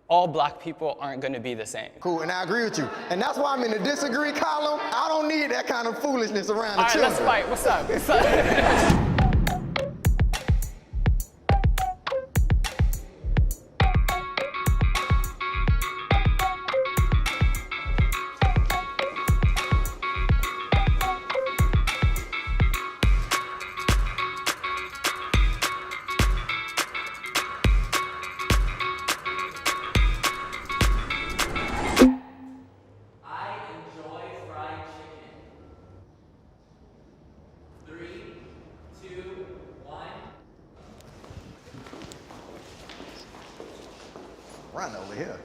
all black people aren't going to be the same. Cool, and I agree with you. And that's why I'm in the disagree column. I don't need that kind of foolishness around the children. All right, let's fight. What's up? Run over here.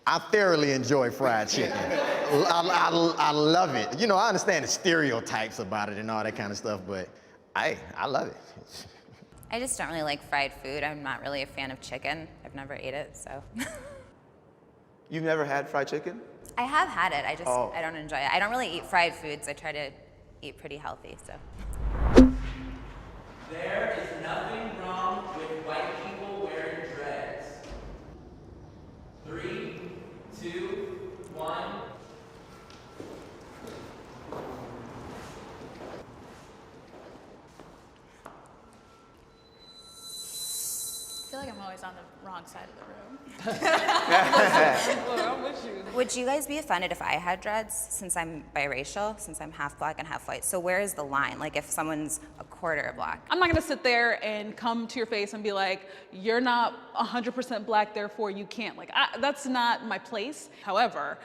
I thoroughly enjoy fried chicken. I love it. You know, I understand the stereotypes about it and all that kind of stuff, but I love it. I just don't really like fried food. I'm not really a fan of chicken. I've never ate it, so. You've never had fried chicken? I have had it. I don't enjoy it. I don't really eat fried foods. I try to eat pretty healthy, so. There is nothing wrong with white people wearing dreads. 3, 2, 1. I feel like I'm always on the wrong side of the room. Well, I'm with you. Would you guys be offended if I had dreads, since I'm biracial, since I'm half black and half white? So where is the line? Like if someone's a quarter black? I'm not gonna sit there and come to your face and be like, you're not 100% black, therefore you can't. Like, that's not my place. However,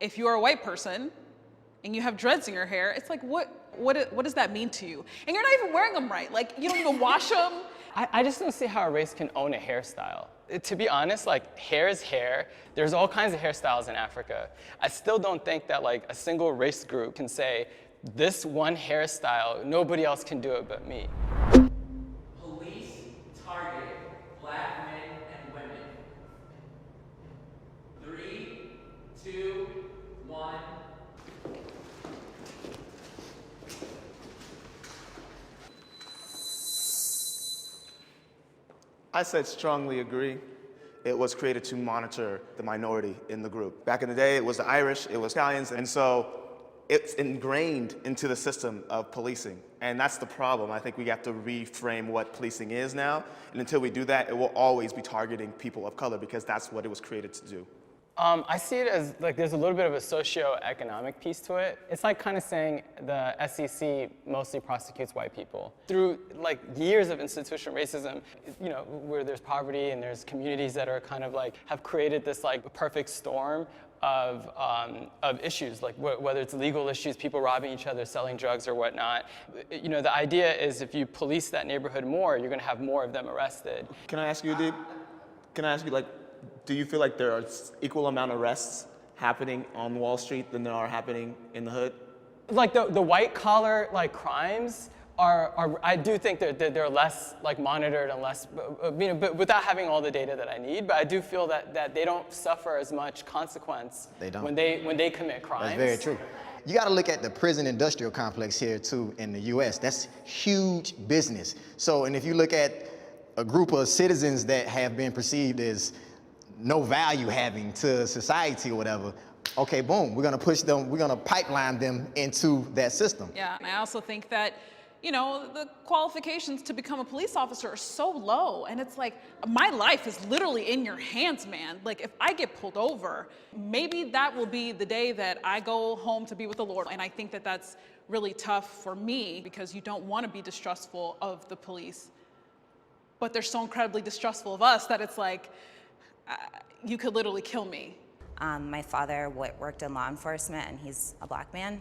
if you're a white person and you have dreads in your hair, it's like, what does that mean to you? And you're not even wearing them right. Like, you don't even wash them. I just don't see how a race can own a hairstyle. To be honest, like, hair is hair. There's all kinds of hairstyles in Africa. I still don't think that, like, a single race group can say, this one hairstyle, nobody else can do it but me. Police target black men and women. 3, 2, 1. I said strongly agree. It was created to monitor the minority in the group. Back in the day, it was the Irish, it was Italians, and so it's ingrained into the system of policing. And that's the problem. I think we have to reframe what policing is now. And until we do that, it will always be targeting people of color because that's what it was created to do. I see it as, like, there's a little bit of a socio-economic piece to it. It's like kind of saying the SEC mostly prosecutes white people. Through, like, years of institutional racism, you know, where there's poverty and there's communities that are kind of like, have created this, like, perfect storm of issues, like whether it's legal issues, people robbing each other, selling drugs or whatnot. You know, the idea is if you police that neighborhood more, you're gonna have more of them arrested. Can I ask you, Deep? Can I ask you, like, do you feel like there are equal amount of arrests happening on Wall Street than there are happening in the hood? Like the white collar, like, crimes are I do think they're less, like, monitored and less, you know, but without having all the data that I need. But I do feel that they don't suffer as much consequence when they commit crimes. That's very true. You got to look at the prison industrial complex here too in the U.S. That's huge business. So, and if you look at a group of citizens that have been perceived as no value having to society or whatever, okay, boom, we're gonna push them, we're gonna pipeline them into that system. Yeah, and I also think that, you know, the qualifications to become a police officer are so low, and it's like, my life is literally in your hands, man. Like, if I get pulled over, maybe that will be the day that I go home to be with the Lord, and I think that that's really tough for me because you don't want to be distrustful of the police, but they're so incredibly distrustful of us that it's like, you could literally kill me. My father worked in law enforcement, and he's a black man.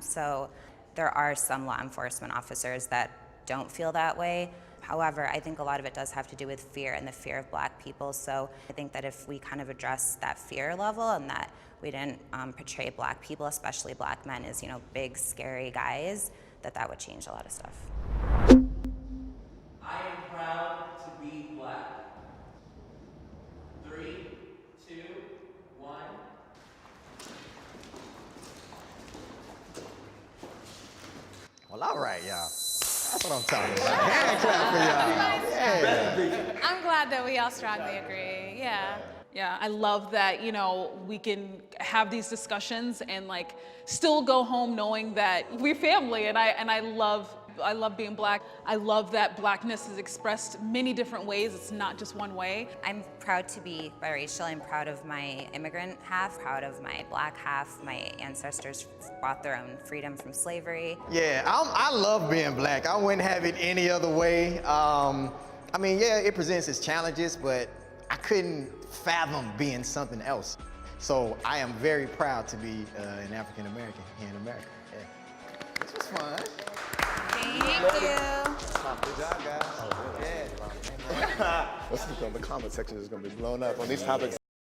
So there are some law enforcement officers that don't feel that way. However, I think a lot of it does have to do with fear and the fear of black people. So I think that if we kind of address that fear level and that we didn't portray black people, especially black men, as, you know, big, scary guys, that would change a lot of stuff. I am proud to be black. 3, 2, 1. Well, all right, y'all. That's what I'm talking about. Hand clap for y'all. Yeah. I'm glad that we all strongly agree. Yeah. Yeah, I love that, you know, we can have these discussions and like still go home knowing that we're family, and I love being Black. I love that Blackness is expressed many different ways. It's not just one way. I'm proud to be biracial. I'm proud of my immigrant half, proud of my Black half. My ancestors bought their own freedom from slavery. Yeah, I love being Black. I wouldn't have it any other way. I mean, yeah, it presents its challenges, but I couldn't fathom being something else. So I am very proud to be an African American here in America. Yeah. This was fun. Thank you. Good job, guys. Yeah. Listen, the comment section is going to be blown up on these topics.